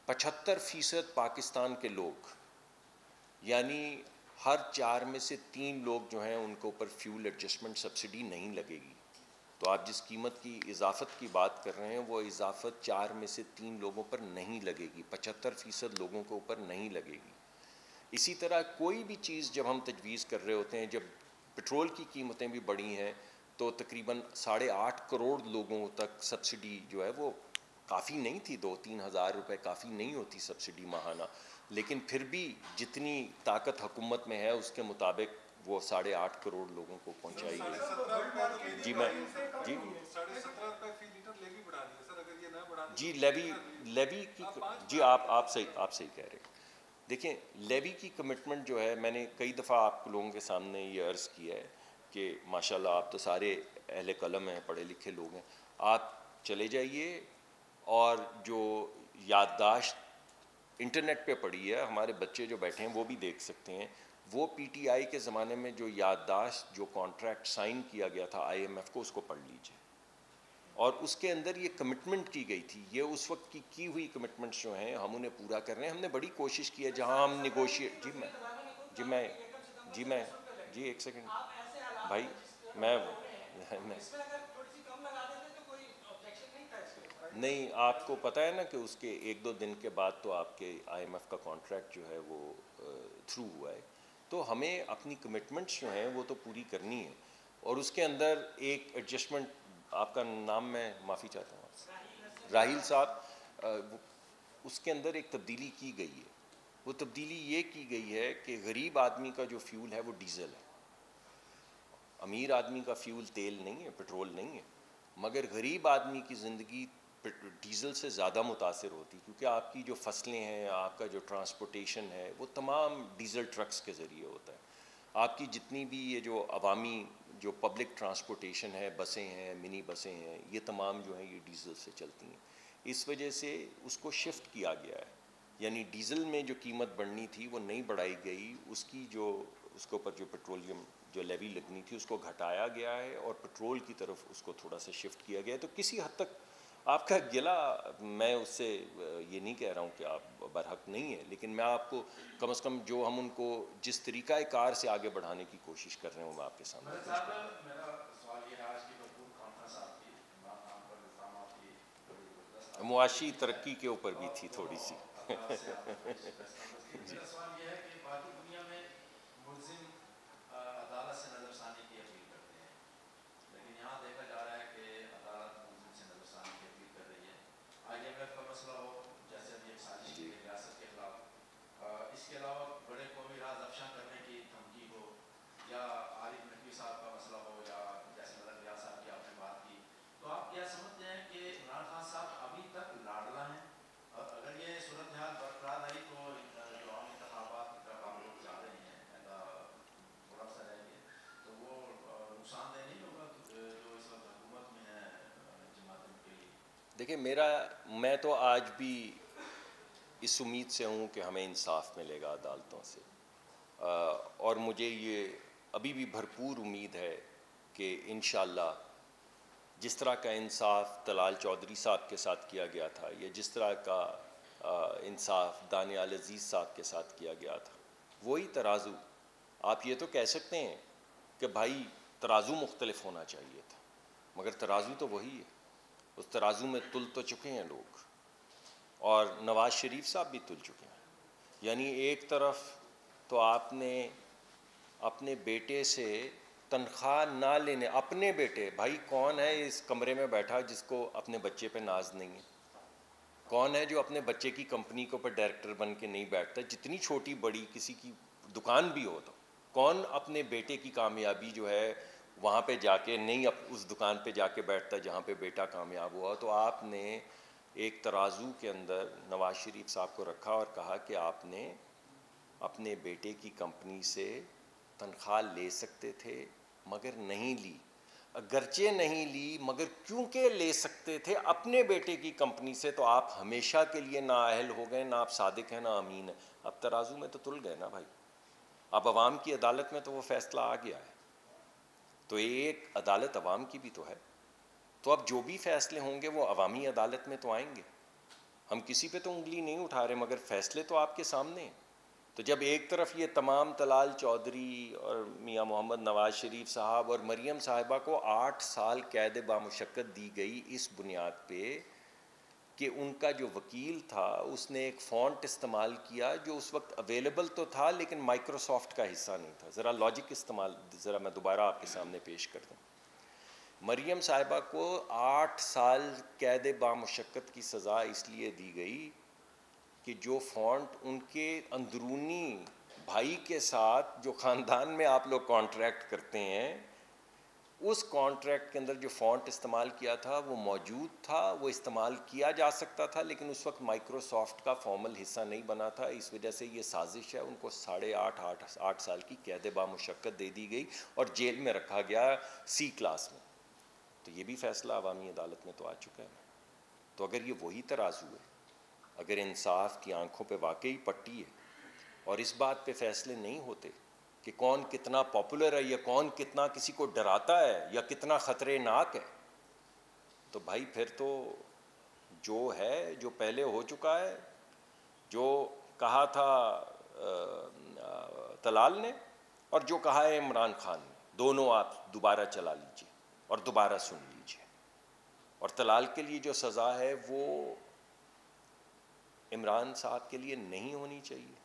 75% پاکستان کے لوگ، یعنی ہر 4 میں سے 3 لوگ جو ہیں ان کے اوپر فیول ایڈجسٹمنٹ سبسڈی نہیں لگے گی۔ تو آپ جس قیمت کی اضافت کی بات کر رہے ہیں وہ اضافت 4 میں سے 3 لوگوں پر نہیں لگے گی، 75% لوگوں کے اوپر نہیں لگے گی۔ اسی طرح کوئی بھی چیز جب ہم تجویز کر رہے ہوتے ہیں، جب پٹرول کی قیمتیں بھی بڑھی ہیں تو تقریباً 8.5 کروڑ لوگوں تک سبسڈی جو ہے وہ کافی نہیں تھی، 2-3 ہزار روپے کافی نہیں ہوتی سبسڈی ماہانہ، لیکن پھر بھی جتنی طاقت حکومت میں ہے اس کے مطابق وہ 8.5 کروڑ لوگوں کو پہنچائی گئی۔ جی میں جی 17.5 فی لیٹر لیوی بڑھا دی ہے سر، اگر یہ نہ بڑھاتے جی لیوی کی، جی آپ صحیح کہہ رہے ہیں۔ دیکھیں لیوی کی کمٹمنٹ جو ہے، میں نے کئی دفعہ آپ لوگوں کے سامنے یہ عرض کیا ہے کہ ماشاءاللہ آپ تو سارے اہل قلم ہیں، پڑھے لکھے لوگ ہیں، آپ چلے جائیے اور جو یادداشت انٹرنیٹ پہ پڑھی ہے، ہمارے بچے جو بیٹھے ہیں وہ بھی دیکھ سکتے ہیں، وہ پی ٹی آئی کے زمانے میں جو یادداشت، جو کانٹریکٹ سائن کیا گیا تھا آئی ایم ایف کو، اس کو پڑھ لیجیے، اور اس کے اندر یہ کمٹمنٹ کی گئی تھی، یہ اس وقت کی ہوئی کمٹمنٹس جو ہیں ہم انہیں پورا کر رہے ہیں۔ ہم نے بڑی کوشش کی ہے جہاں ہم نیگوشیٹ، جی ایک سیکنڈ بھائی، میں نہیں، آپ کو پتہ ہے نا کہ اس کے 1-2 دن کے بعد تو آپ کے آئی ایم ایف کا کانٹریکٹ جو ہے وہ تھرو ہوا ہے، تو ہمیں اپنی کمٹمنٹس جو ہیں وہ تو پوری کرنی ہے، اور اس کے اندر ایک ایڈجسٹمنٹ، آپ کا نام میں معافی چاہتا ہوں، آپ سے راہیل صاحب، اس کے اندر ایک تبدیلی کی گئی ہے، وہ تبدیلی یہ کی گئی ہے کہ غریب آدمی کا جو فیول ہے وہ ڈیزل ہے، امیر آدمی کا فیول تیل نہیں ہے، پٹرول نہیں ہے، مگر غریب آدمی کی زندگی ڈیزل سے زیادہ متاثر ہوتی، کیونکہ آپ کی جو فصلیں ہیں، آپ کا جو ٹرانسپورٹیشن ہے وہ تمام ڈیزل ٹرکس کے ذریعے ہوتا ہے، آپ کی جتنی بھی یہ جو عوامی جو پبلک ٹرانسپورٹیشن ہے، بسیں ہیں، منی بسیں ہیں، یہ تمام جو ہیں یہ ڈیزل سے چلتی ہیں، اس وجہ سے اس کو شفٹ کیا گیا ہے، یعنی ڈیزل میں جو قیمت بڑھنی تھی وہ نہیں بڑھائی گئی، اس کی جو اس کے اوپر جو پیٹرولیم جو لیوی لگنی تھی اس کو گھٹایا گیا ہے، اور پٹرول کی طرف اس کو تھوڑا سا شفٹ کیا گیا ہے۔ تو کسی حد تک آپ کا گلہ، میں اس سے یہ نہیں کہہ رہا ہوں کہ آپ برحق نہیں ہیں، لیکن میں آپ کو کم از کم جو ہم ان کو جس طریقہ کار سے آگے بڑھانے کی کوشش کر رہے ہوں میں آپ کے سامنے پیش کر رہا ہوں۔ میرا سوال یہ ہے، آج کی بھرپور کانفرنس آپ کی عمران خان پر الزام آپ کی بڑی زبردست، معاشی ترقی کے اوپر بھی تھی تھوڑی سی۔ میرا سوال یہ ہے کہ باقی دنیا میں ملزم عدالت سے نظر ثانی کی اپیل کرتے ہیں، لیکن یہاں دیکھا جا رہا ہے کہ عدالت ملزم سے نظر ثانی کی اپیل کر رہی ہے۔ آئی ایم ایف کا مسئلہ ہو، جیسے ابھی ایک سازش کی گئی ریاست کے خلاف، اس کے علاوہ بڑے قومی راز افشاں کرنے کی دھمکی ہو، یا عارف نقوی صاحب کا مسئلہ ہو، یا جیسے مدد ریاض صاحب کی آپ نے بات کی، تو آپ کیا سمجھتے ہیں کہ عمران خان صاحب ابھی تک لاڈلا ہیں؟ اور اگر یہ صورتحال برقرار رہی تو جو عام انتخابات کی طرف آپ لوگ جا رہے ہیں، تھوڑا سا رہ گئے، تو وہ نقصان دہ نہیں ہوگا جو اس وقت حکومت میں ہے جماعتوں کے لیے؟ دیکھیں میں تو آج بھی اس امید سے ہوں کہ ہمیں انصاف ملے گا عدالتوں سے، اور مجھے یہ ابھی بھی بھرپور امید ہے کہ انشاءاللہ جس طرح کا انصاف طلال چودھری صاحب کے ساتھ کیا گیا تھا، یا جس طرح کا انصاف دانیال عزیز صاحب کے ساتھ کیا گیا تھا، وہی ترازو، آپ یہ تو کہہ سکتے ہیں کہ بھائی ترازو مختلف ہونا چاہیے تھا، مگر ترازو تو وہی ہے، اس ترازو میں تل تو چکے ہیں لوگ، اور نواز شریف صاحب بھی تل چکے ہیں، یعنی ایک طرف تو آپ نے اپنے بیٹے سے تنخواہ نہ لینے اپنے بیٹے، بھائی کون ہے اس کمرے میں بیٹھا جس کو اپنے بچے پہ ناز نہیں ہے؟ کون ہے جو اپنے بچے کی کمپنی کے اوپر ڈائریکٹر بن کے نہیں بیٹھتا؟ جتنی چھوٹی بڑی کسی کی دکان بھی ہو تو کون اپنے بیٹے کی کامیابی جو ہے وہاں پہ جا کے نہیں اس دکان پہ جا کے بیٹھتا جہاں پہ بیٹا کامیاب ہوا؟ تو آپ نے ایک ترازو کے اندر نواز شریف صاحب کو رکھا اور کہا کہ آپ نے اپنے بیٹے کی کمپنی سے تنخواہ لے سکتے تھے مگر نہیں لی، اگرچہ نہیں لی مگر کیونکہ لے سکتے تھے اپنے بیٹے کی کمپنی سے تو آپ ہمیشہ کے لیے نااہل ہو گئے، نہ آپ صادق ہیں نہ امین ہیں۔ اب ترازو میں تو تل گئے نا بھائی، اب عوام کی عدالت میں تو وہ فیصلہ آ گیا ہے، تو ایک عدالت عوام کی بھی تو ہے، تو اب جو بھی فیصلے ہوں گے وہ عوامی عدالت میں تو آئیں گے۔ ہم کسی پہ تو انگلی نہیں اٹھا رہے مگر فیصلے تو آپ کے سامنے ہیں۔ تو جب ایک طرف یہ تمام طلال چودھری اور میاں محمد نواز شریف صاحب اور مریم صاحبہ کو 8 سال قید بامشقت دی گئی اس بنیاد پہ کہ ان کا جو وکیل تھا اس نے ایک فونٹ استعمال کیا جو اس وقت اویلیبل تو تھا لیکن مائکروسافٹ کا حصہ نہیں تھا، ذرا لاجک استعمال ذرا میں دوبارہ آپ کے سامنے پیش کر دوں۔ مریم صاحبہ کو 8 سال قید بامشقت کی سزا اس لیے دی گئی کہ جو فونٹ ان کے اندرونی بھائی کے ساتھ جو خاندان میں آپ لوگ کانٹریکٹ کرتے ہیں اس کانٹریکٹ کے اندر جو فونٹ استعمال کیا تھا وہ موجود تھا، وہ استعمال کیا جا سکتا تھا لیکن اس وقت مائکروسافٹ کا فارمل حصہ نہیں بنا تھا، اس وجہ سے یہ سازش ہے۔ ان کو 8.5 سال کی قید بامشقت دے دی گئی اور جیل میں رکھا گیا سی کلاس میں۔ تو یہ بھی فیصلہ عوامی عدالت میں تو آ چکا ہے۔ تو اگر یہ وہی ترازو ہے، اگر انصاف کی آنکھوں پہ واقعی پٹی ہے اور اس بات پہ فیصلے نہیں ہوتے کہ کون کتنا پاپولر ہے یا کون کتنا کسی کو ڈراتا ہے یا کتنا خطرے ناک ہے، تو بھائی پھر تو جو ہے جو پہلے ہو چکا ہے، جو کہا تھا طلال نے اور جو کہا ہے عمران خان نے، دونوں آپ دوبارہ چلا لیجئے اور دوبارہ سن لیجئے۔ اور طلال کے لیے جو سزا ہے وہ عمران صاحب کے لیے نہیں ہونی چاہیے،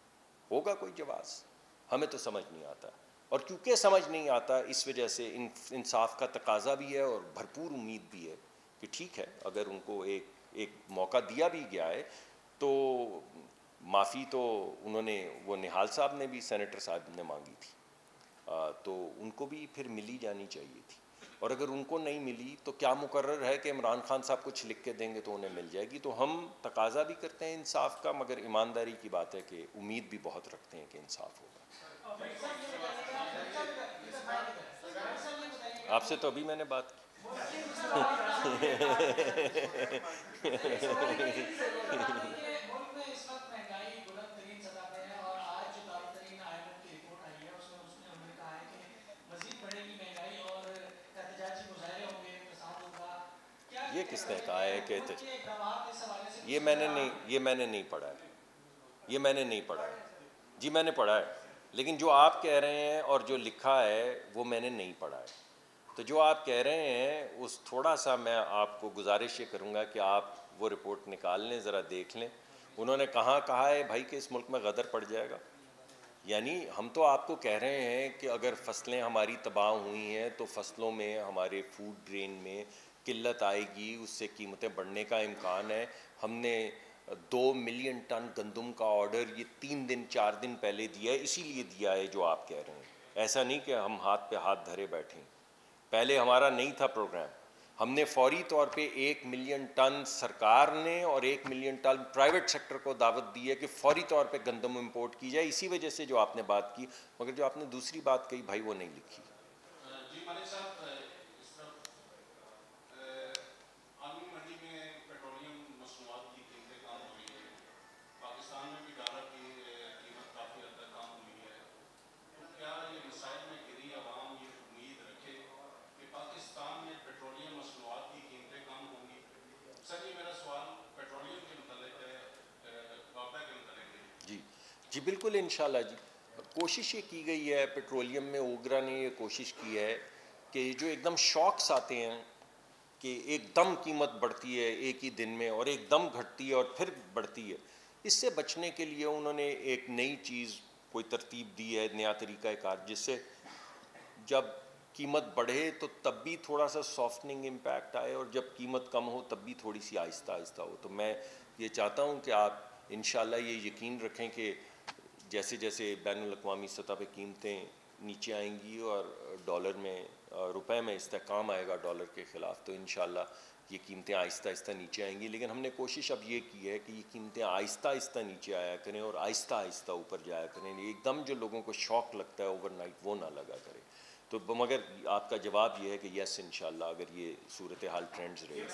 ہوگا کوئی جواز، ہمیں تو سمجھ نہیں آتا، اور کیونکہ سمجھ نہیں آتا اس وجہ سے انصاف کا تقاضا بھی ہے اور بھرپور امید بھی ہے کہ ٹھیک ہے اگر ان کو ایک موقع دیا بھی گیا ہے تو معافی تو انہوں نے، وہ نہال صاحب نے بھی، سینیٹر صاحب نے مانگی تھی، تو ان کو بھی پھر ملی جانی چاہیے تھی، اور اگر ان کو نہیں ملی تو کیا مقرر ہے کہ عمران خان صاحب کچھ لکھ کے دیں گے تو انہیں مل جائے گی۔ تو ہم تقاضا بھی کرتے ہیں انصاف کا مگر ایمانداری کی بات ہے کہ امید بھی بہت رکھتے ہیں کہ انصاف ہوگا۔ آپ سے تو ابھی میں نے بات کی۔ یہ کس نے کہا ہے کہ یہ میں نے نہیں پڑھا ہے، یہ میں نے نہیں پڑھا ہے، جی میں نے پڑھا ہے، لیکن جو آپ کہہ رہے ہیں اور جو لکھا ہے وہ میں نے نہیں پڑھا ہے۔ تو جو آپ کہہ رہے ہیں اس تھوڑا سا میں آپ کو گزارش یہ کروں گا کہ آپ وہ رپورٹ نکال لیں، ذرا دیکھ لیں، انہوں نے کہا ہے بھائی کہ اس ملک میں غدر پڑ جائے گا؟ یعنی ہم تو آپ کو کہہ رہے ہیں کہ اگر فصلیں ہماری تباہ ہوئی ہیں تو فصلوں میں ہمارے فوڈ گرین میں قلت آئے گی، اس سے قیمتیں بڑھنے کا امکان ہے۔ ہم نے 2 ملین ٹن گندم کا آرڈر یہ 3 دن 4 دن پہلے دیا ہے، اسی لیے دیا ہے جو آپ کہہ رہے ہیں، ایسا نہیں کہ ہم ہاتھ پہ ہاتھ دھرے بیٹھیں، پہلے ہمارا نہیں تھا پروگرام، ہم نے فوری طور پہ 1 ملین ٹن سرکار نے اور 1 ملین ٹن پرائیویٹ سیکٹر کو دعوت دی ہے کہ فوری طور پہ گندم امپورٹ کی جائے، اسی وجہ سے جو آپ نے بات کی، مگر جو آپ نے دوسری بات کہی بھائی وہ نہیں لکھی۔ جی مالک صاحب، اس طرف عالمی منڈی میں پیٹرولیم مصنوعات کی قیمتیں کم ہوئی ہیں، پاکستان میں بھی ڈالر کی قیمت کافی حد تک کم ہوئی ہے، تو کیا یہ مسائل میں گھری عوام یہ امید رکھے کہ پاکستان میں پیٹرولیم مصنوعات کی قیمتیں کم ہوں گی؟ سر یہ میرا سوال پیٹرولیم کے متعلق ہے، رابطہ کے متعلق ہے۔ جی بالکل انشاءاللہ جی، کوشش یہ کی گئی ہے، پیٹرولیم میں اوگرا نے یہ کوشش کی ہے کہ جو ایک دم شاکس آتے ہیں کہ ایک دم قیمت بڑھتی ہے ایک ہی دن میں اور ایک دم گھٹتی ہے اور پھر بڑھتی ہے، اس سے بچنے کے لیے انہوں نے ایک نئی چیز کوئی ترتیب دی ہے، نیا طریقہ کار، جس سے جب قیمت بڑھے تو تب بھی تھوڑا سا سافٹننگ امپیکٹ آئے، اور جب قیمت کم ہو تب بھی تھوڑی سی آہستہ آہستہ ہو. تو میں یہ چاہتا ہوں کہ آپ انشاءاللہ یہ یقین رکھیں کہ جیسے جیسے بین الاقوامی سطح پہ قیمتیں نیچے آئیں گی اور ڈالر میں روپے میں استحکام آئے گا ڈالر کے خلاف، تو انشاءاللہ یہ قیمتیں آہستہ آہستہ نیچے آئیں گی. لیکن ہم نے کوشش اب یہ کی ہے کہ یہ قیمتیں آہستہ آہستہ نیچے آیا کریں اور آہستہ آہستہ اوپر جایا کریں. ایک دم جو لوگوں کو شوق لگتا ہے اوور نائٹ وہ نہ لگا کرے. تو مگر آپ کا جواب یہ ہے کہ یس انشاءاللہ اگر یہ صورتحال ٹرینڈز رہے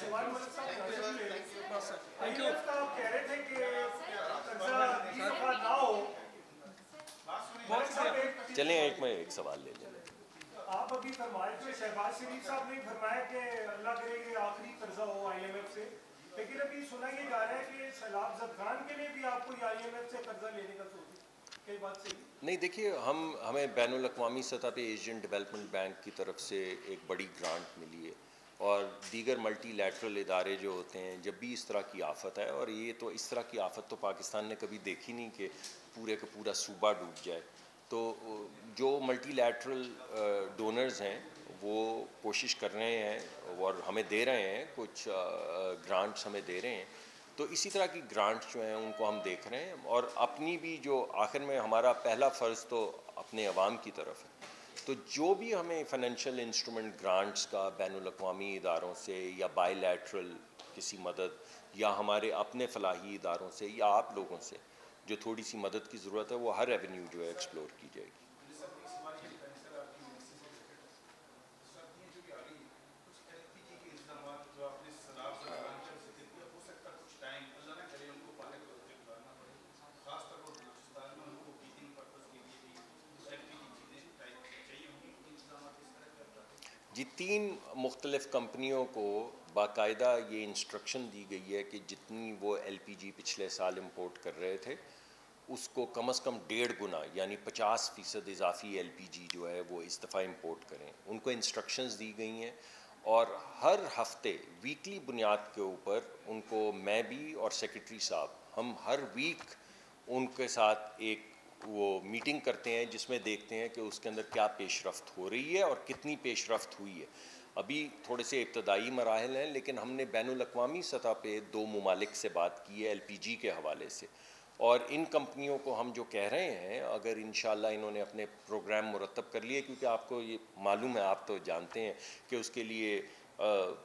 چلیں ایک سوال لے لیں. آپ ابھی فرمائے تھے شہباز شریف صاحب نے فرمایا کہ اللہ کرے کہ آخری قرضہ ہو آئی ایم ایف سے، لیکن ابھی سنا یہ جا رہا ہے کہ سیلاب زدگان کے لیے بھی آپ کو آئی ایم ایف سے قرضہ لینے کا سوچیں. کئی بات صحیح نہیں. دیکھیے ہمیں بین الاقوامی سطح پہ ایشین ڈیولپمنٹ بینک کی طرف سے ایک بڑی گرانٹ ملی ہے، اور دیگر ملٹی لیٹرل ادارے جو ہوتے ہیں جب بھی اس طرح کی آفت ہے، اور یہ تو اس طرح کی آفت تو پاکستان نے کبھی دیکھی نہیں کہ پورے کا پورا صوبہ ڈوب جائے، تو جو ملٹی لیٹرل ڈونرز ہیں وہ کوشش کر رہے ہیں اور ہمیں دے رہے ہیں، کچھ گرانٹس ہمیں دے رہے ہیں. تو اسی طرح کی گرانٹس جو ہیں ان کو ہم دیکھ رہے ہیں، اور اپنی بھی جو آخر میں ہمارا پہلا فرض تو اپنے عوام کی طرف ہے. تو جو بھی ہمیں فائنینشیل انسٹرومنٹ گرانٹس کا بین الاقوامی اداروں سے یا بائی لیٹرل کسی مدد یا ہمارے اپنے فلاحی اداروں سے یا آپ لوگوں سے جو تھوڑی سی مدد کی ضرورت ہے، وہ ہر ایونیو جو ہے ایکسپلور کی جائے گی. جی 3 مختلف کمپنیوں کو باقاعدہ یہ انسٹرکشن دی گئی ہے کہ جتنی وہ ایل پی جی پچھلے سال امپورٹ کر رہے تھے اس کو کم از کم 1.5 گنا یعنی 50% اضافی ایل پی جی جو ہے وہ اس دفعہ امپورٹ کریں. ان کو انسٹرکشنز دی گئی ہیں، اور ہر ہفتے ویکلی بنیاد کے اوپر ان کو میں بھی اور سیکرٹری صاحب ہم ہر ویک ان کے ساتھ ایک وہ میٹنگ کرتے ہیں جس میں دیکھتے ہیں کہ اس کے اندر کیا پیش رفت ہو رہی ہے اور کتنی پیش رفت ہوئی ہے. ابھی تھوڑے سے ابتدائی مراحل ہیں، لیکن ہم نے بین الاقوامی سطح پہ 2 ممالک سے بات کی ہے ایل پی جی کے حوالے سے، اور ان کمپنیوں کو ہم جو کہہ رہے ہیں اگر انشاءاللہ انہوں نے اپنے پروگرام مرتب کر لیے، کیونکہ آپ کو یہ معلوم ہے، آپ تو جانتے ہیں کہ اس کے لیے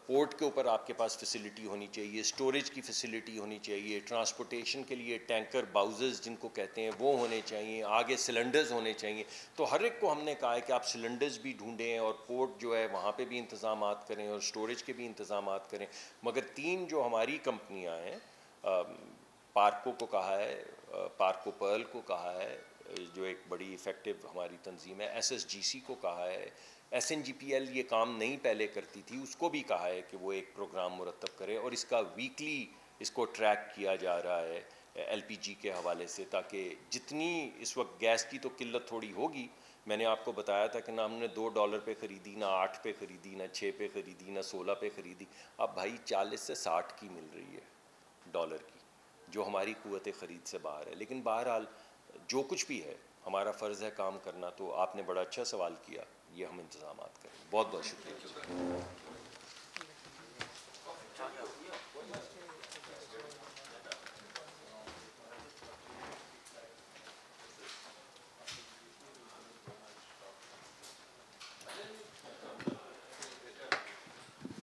پورٹ کے اوپر آپ کے پاس فیسلٹی ہونی چاہیے، اسٹوریج کی فیسلٹی ہونی چاہیے، ٹرانسپورٹیشن کے لیے ٹینکر باؤزز جن کو کہتے ہیں وہ ہونے چاہیے، آگے سلنڈرز ہونے چاہیے. تو ہر ایک کو ہم نے کہا ہے کہ آپ سلنڈرز بھی ڈھونڈیں اور پورٹ جو ہے وہاں پہ بھی انتظامات کریں اور اسٹوریج کے بھی انتظامات کریں. مگر 3 جو ہماری کمپنیاں ہیں، پارکو کو کہا ہے، پارکو پرل کو کہا ہے جو ایک بڑی ایفیکٹو ہماری تنظیم ہے، ایس ایس جی سی کو کہا ہے، S N G P L یہ کام نہیں پہلے کرتی تھی اس کو بھی کہا ہے کہ وہ ایک پروگرام مرتب کرے، اور اس کا ویکلی اس کو ٹریک کیا جا رہا ہے ایل پی جی کے حوالے سے، تاکہ جتنی اس وقت گیس کی تو قلت تھوڑی ہوگی. میں نے آپ کو بتایا تھا کہ نہ ہم نے $2 پہ خریدی، نہ 8 پہ خریدی، نہ 6 پہ خریدی، نہ 16 پہ خریدی. اب بھائی 40 سے 60 کی مل رہی ہے ڈالر کی، جو ہماری قوت خرید سے باہر ہے. لیکن بہرحال جو کچھ بھی ہے ہمارا فرض ہے کام کرنا. تو آپ نے بڑا اچھا سوال کیا، یہ ہم انتظامات کریں. بہت بہت شکریہ.